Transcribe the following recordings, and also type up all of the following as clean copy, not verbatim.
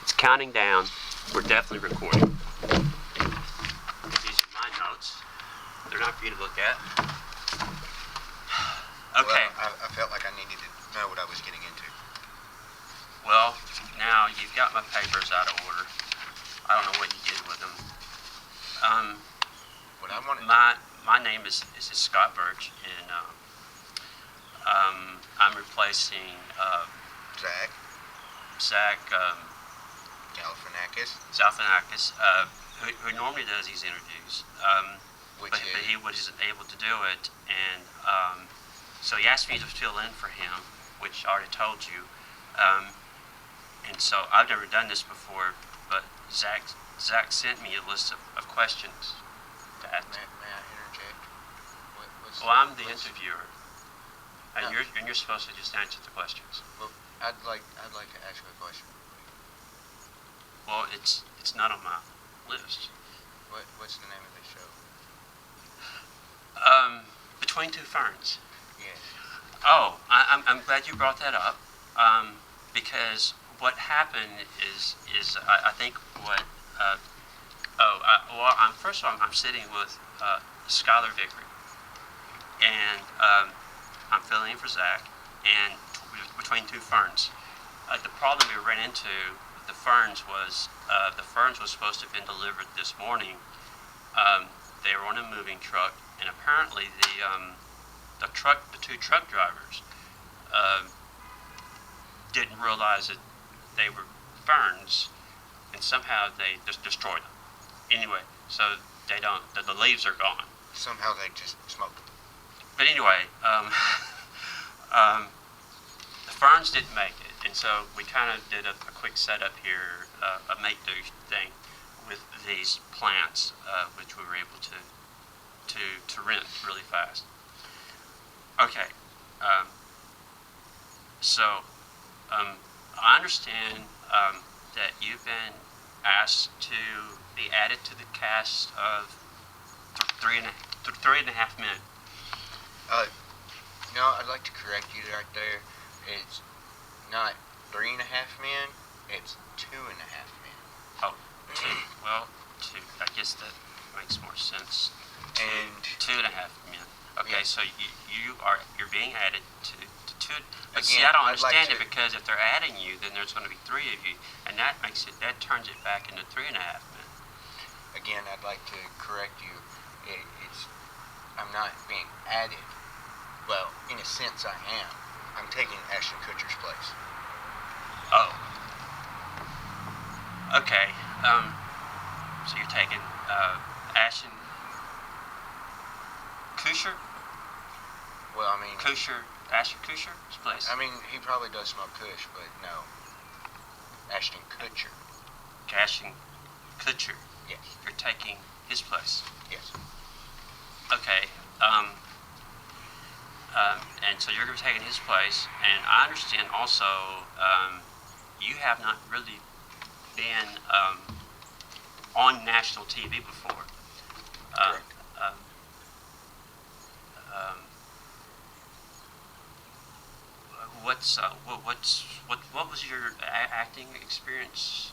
It's counting down. We're definitely recording. These are my notes. They're not for you to look at. Okay. Well, I felt like I needed to know what I was getting into. Well, now you've got my papers out of order. I don't know what you did with them. What I wanted. My name is Scott Burch, and I'm replacing Zach Galifianakis, who normally does these interviews, but he wasn't able to do it, and so he asked me to fill in for him, which I already told you, and so I've never done this before, but Zach sent me a list of questions to ask. May I interject? Well, I'm the interviewer, and you're supposed to just answer the questions. Well, I'd like to ask you a question. Well, it's not on my list. What's the name of the show? Between Two Ferns. Yes. Oh, I'm glad you brought that up, because what happened is I think what first of all I'm sitting with Skyler Vickery, and I'm filling in for Zach, and Between Two Ferns. The problem we ran into with the Ferns was supposed to have been delivered this morning. They were on a moving truck, and apparently the two truck drivers didn't realize that they were ferns, and somehow they just destroyed them. Anyway, so they don't. The leaves are gone. Somehow they just smoked them. But anyway, the ferns didn't make it, and so we kind of did a quick setup here, a make-do thing with these plants, which we were able to rent really fast. Okay, so I understand that you've been asked to be added to the cast of Three and a Half Men. No, I'd like to correct you right there. It's not 3.5 men, it's 2.5 men. Oh, two. Well, two. I guess that makes more sense. And 2.5 men. Okay, yeah. So you're being added to two. But again, see, I don't understand it, because if they're adding you, then there's going to be 3 of you, and that turns it back into 3.5 men. Again, I'd like to correct you. I'm not being added. Well, in a sense, I am. I'm taking Ashton Kutcher's place. Oh. Okay. So you're taking Ashton Kutcher? Well, I mean... Ashton Kutcher's place? I mean, he probably does smoke Kush, but no. Ashton Kutcher. Ashton Kutcher? Yes. You're taking his place? Yes. Okay. And so you're going to be taking his place, and I understand also you have not really been on national TV before. Correct. What was your acting experience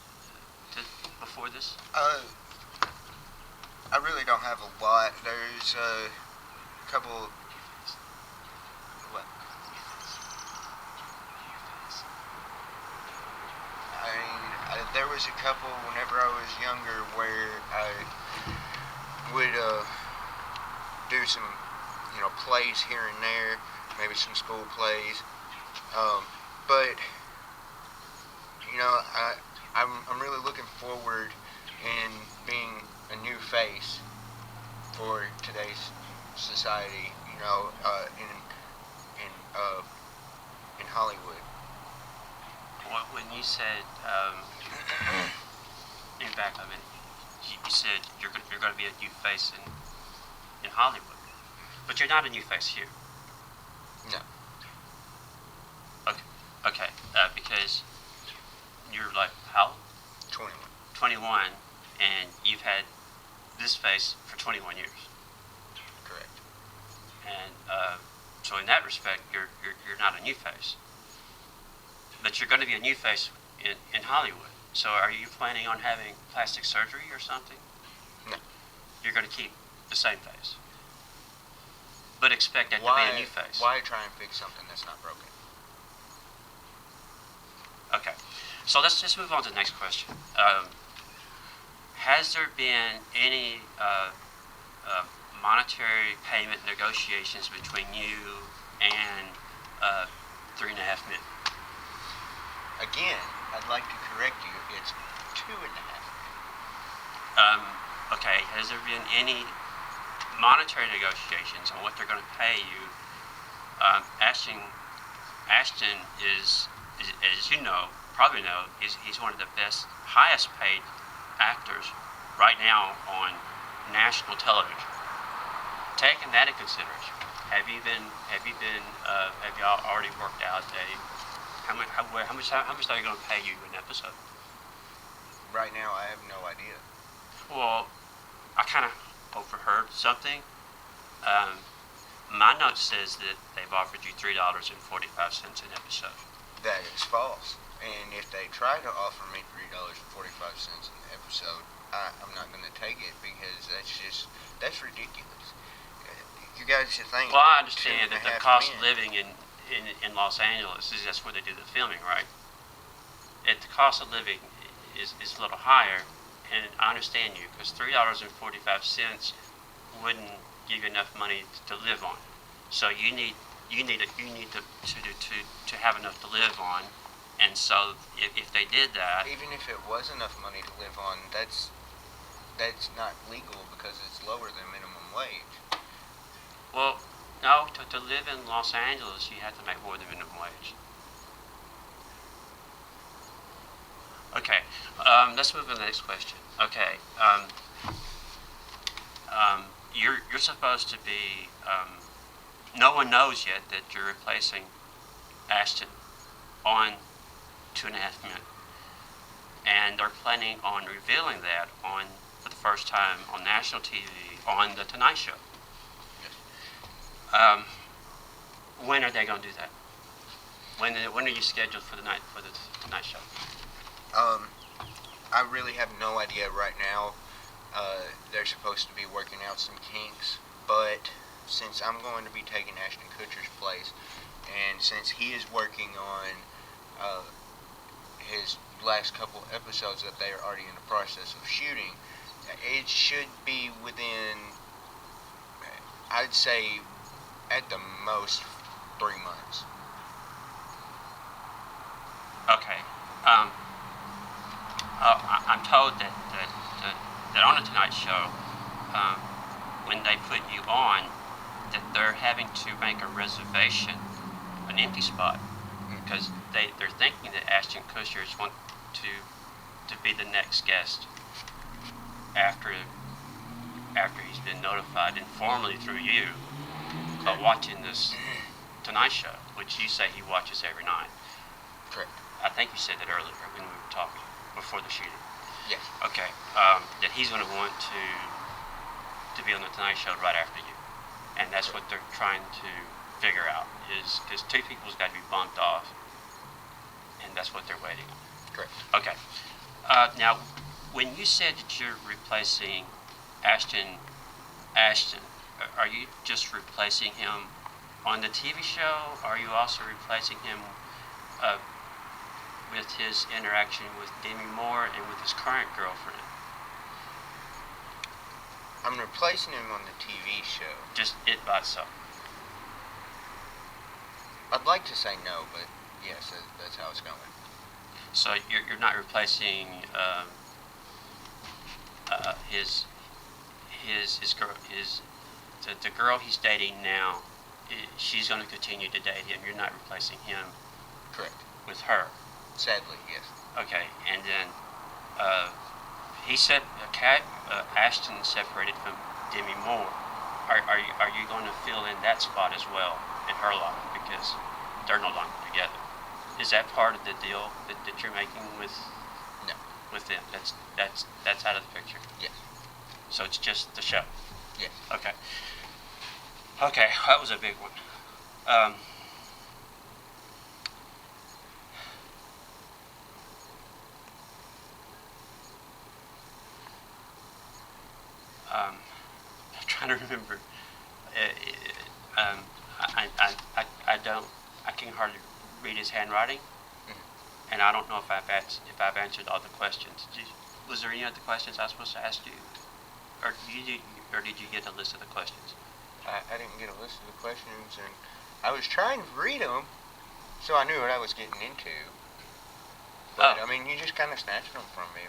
before this? I really don't have a lot. There's a couple. What? There was a couple whenever I was younger where I would do some, plays here and there, maybe some school plays. But I'm really looking forward in being a new face for today's society. In Hollywood. When you said, in fact, you said you're going to be a new face in Hollywood, but you're not a new face here. No. Okay, because you're like how? 21. 21, and you've had this face for 21 years. Correct. And so in that respect, you're not a new face, but you're going to be a new face in Hollywood. So are you planning on having plastic surgery or something? No. You're going to keep the same face, but expect that to be a new face. Why try and fix something that's not broken? Okay. So let's just move on to the next question. Has there been any monetary payment negotiations between you and 3.5 Men? Again, I'd like to correct you. It's 2.5 Men. Okay. Has there been any monetary negotiations on what they're going to pay you? Ashton is, as you know, probably know, he's one of the best, highest paid actors right now on national television. Taking that into consideration, have y'all already worked out how much are they going to pay you an episode? Right now, I have no idea. Well, I kind of overheard something. My note says that they've offered you $3.45 an episode. That is false. And if they try to offer me $3.45 an episode, I'm not going to take it because that's ridiculous. You guys should think. Well, I understand that the cost of Men. living in Los Angeles that's where they do the filming, right? The cost of living is a little higher, and I understand you because $3.45 wouldn't give you enough money to live on. So you need to have enough to live on, and so if they did that, Even if it was enough money to live on, that's not legal because it's lower than minimum wage. well, no, to live in Los Angeles, you have to make more than minimum wage. Okay, let's move on to the next question. Okay, you're supposed to be. No one knows yet that you're replacing Ashton on 2.5 Men, and they're planning on revealing that for the first time on national TV on the Tonight Show. When are they going to do that? When are you scheduled for the Tonight Show? I really have no idea right now. They're supposed to be working out some kinks, but since I'm going to be taking Ashton Kutcher's place, and since he is working on his last couple episodes that they are already in the process of shooting, it should be within, I'd say, at the most 3 months. Okay. I'm told that on the Tonight Show, when they put you on, that they're having to make a reservation, an empty spot, because they're thinking that Ashton Kutcher is want to be the next guest after he's been notified informally through you about watching this Tonight Show, which you say he watches every night. Correct. I think you said that earlier when we were talking before the shooting. Yes. Okay. That he's going to want to be on the Tonight Show right after you, and that's what they're trying to figure out is because 2 people's got to be bumped off, and that's what they're waiting on. Correct. Okay. Now, when you said that you're replacing Ashton, are you just replacing him on the TV show? Or are you also replacing him with his interaction with Demi Moore and with his current girlfriend? I'm replacing him on the TV show. Just it by itself. I'd like to say no, but yes, that's how it's going. So you're not replacing the girl he's dating now. She's going to continue to date him. You're not replacing him. Correct. With her. Sadly, yes. Okay, and then he said Ashton separated from Demi Moore. Are you going to fill in that spot as well in her life because they're no longer together? Is that part of the deal that you're making with No. with them? That's out of the picture. Yes. So it's just the show. Yes. Okay. Okay, that was a big one. I'm trying to remember. I don't. I can hardly read his handwriting, and I don't know if I've answered all the questions. Was there any other questions I was supposed to ask you, or did you get a list of the questions? I didn't get a list of the questions, and I was trying to read them, so I knew what I was getting into. But I mean, you just kind of snatched them from me.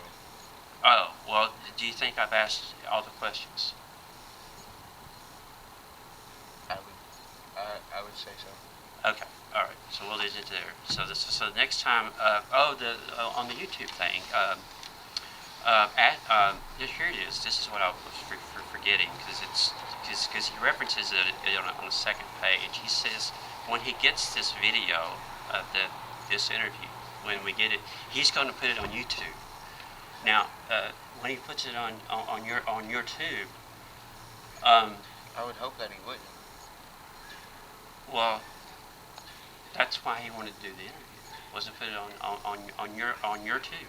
Oh, well, do you think I've asked all the questions? I would say so. Okay, all right. So we'll leave it there. So the next time, on the YouTube thing, here it is. This is what I was forgetting because he references it on the second page. He says when he gets this video of this interview, when we get it, he's going to put it on YouTube. Now, when he puts it on your tube, I would hope that he wouldn't. Well, that's why he wanted to do the interview, was to put it on your tube.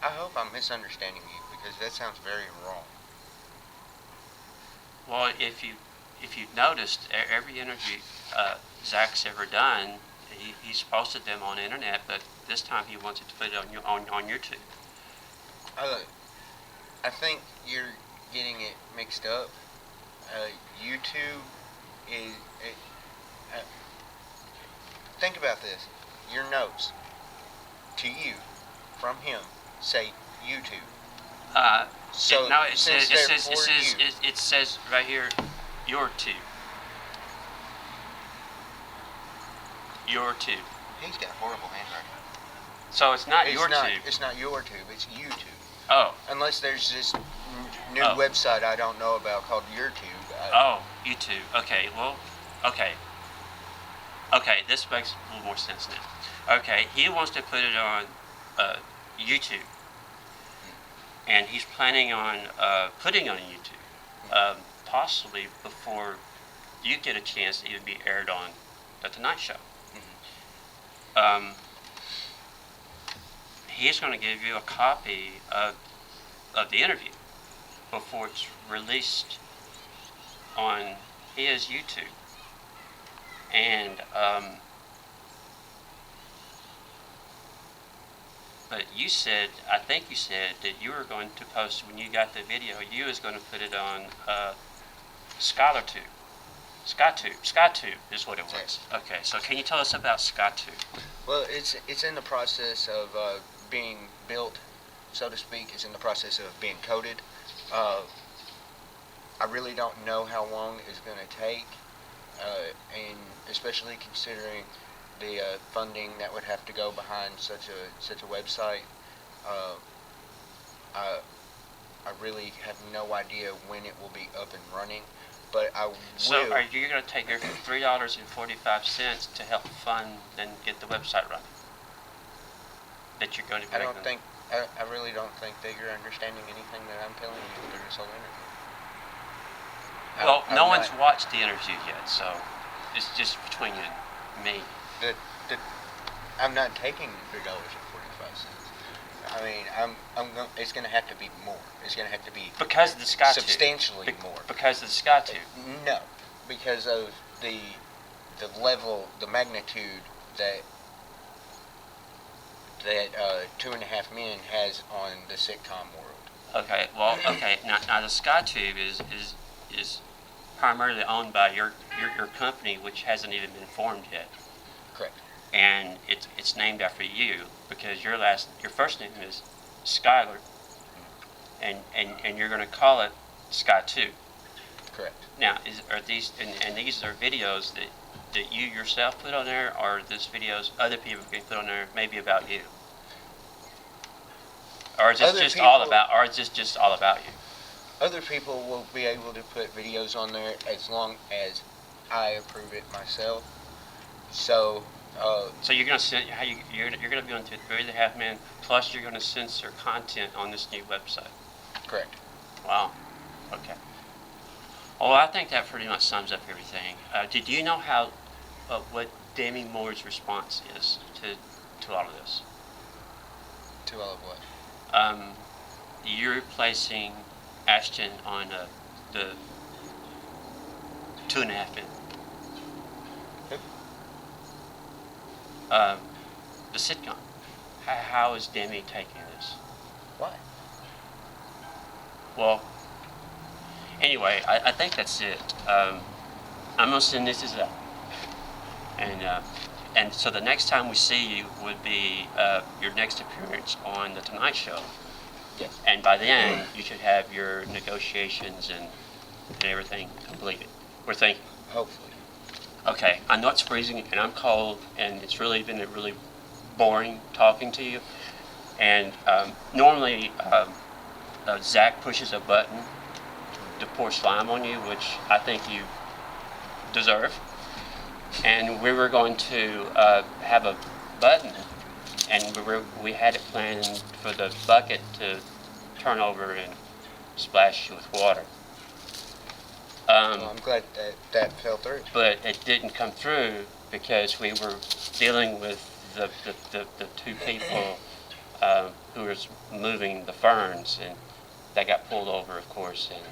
I hope I'm misunderstanding you because that sounds very wrong. Well, if you've noticed, every interview Zach's ever done, he's posted them on the internet, but this time he wants it to put it on your tube. I think you're getting it mixed up. YouTube is. Think about this. Your notes to you from him say YouTube. So no, it says right here, your tube. Your tube. He's got horrible handwriting. So it's not your tube. It's not your tube. It's YouTube. Oh. Unless there's this new website I don't know about called YouTube. YouTube. Okay. Well. Okay. Okay. This makes a little more sense now. Okay. He wants to put it on YouTube, and he's planning on putting it on YouTube, possibly before you get a chance to even be aired on the Tonight Show. He's going to give you a copy of the interview before it's released on his YouTube. And but I think you said that you were going to post, when you got the video, you was going to put it on Skyler Tube. SkyTube is what it was. Yes. Okay, so can you tell us about SkyTube? Well, it's in the process of being built, so to speak. It's in the process of being coded. I really don't know how long it's going to take, and especially considering the funding that would have to go behind such a website. I really have no idea when it will be up and running, but I will. So are you going to take your $3.45 to help fund and get the website running? That you're going to be I really don't think that you're understanding anything that I'm telling you through this whole interview. Well, no one's watched the interview yet, so it's just between you and me. I'm not taking $3.45. I mean, it's going to have to be more. It's going to have to be because of the SkyTube. Substantially more. Because of the SkyTube. No, because of the level, the magnitude that Two and a Half Men has on the sitcom world. Okay, well, okay. Now the SkyTube is primarily owned by your company, which hasn't even been formed yet. Correct. And it's named after you because your first name is Skyler, and you're going to call it Sky2. Correct. Now, these are videos that you yourself put on there, or this videos other people can put on there, maybe about you, or is this just all about you? Other people will be able to put videos on there as long as I approve it myself. So. So you're going to you're going to be on 3.5 Men, plus you're going to censor content on this new website. Correct. Wow. Okay. Well, I think that pretty much sums up everything. Did you know what Demi Moore's response is to all of this? Too all of what? You're replacing Ashton on the 2.5 minute. Who? The sitcom. How is Demi taking this? Why? Well, anyway, I think that's it. I'm gonna send this out, and so the next time we see you would be your next appearance on the Tonight Show. Yes. And by then, you should have your negotiations and everything completed. We're thinking. Hopefully. Okay, I know it's freezing and I'm cold, and it's really been really boring talking to you. And normally, Zach pushes a button to pour slime on you, which I think you deserve. And we were going to have a button, and we had it planned for the bucket to turn over and splash you with water. Well, I'm glad that fell through. But it didn't come through because we were dealing with the two people who was moving the ferns, and they got pulled over, of course, and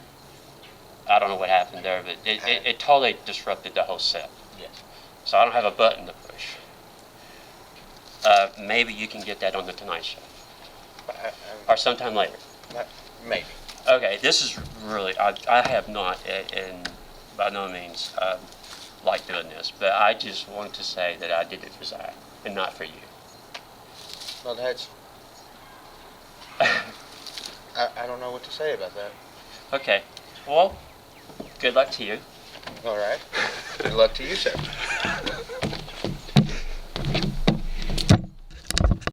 I don't know what happened there, but it totally disrupted the whole set. Yes. So I don't have a button to push. Maybe you can get that on the Tonight Show, or sometime later. Maybe. Okay, this is really, I have not, and by no means, like doing this, but I just want to say that I did it for Zach, and not for you. Well, that's... I don't know what to say about that. Okay, well, good luck to you. All right. Good luck to you, sir.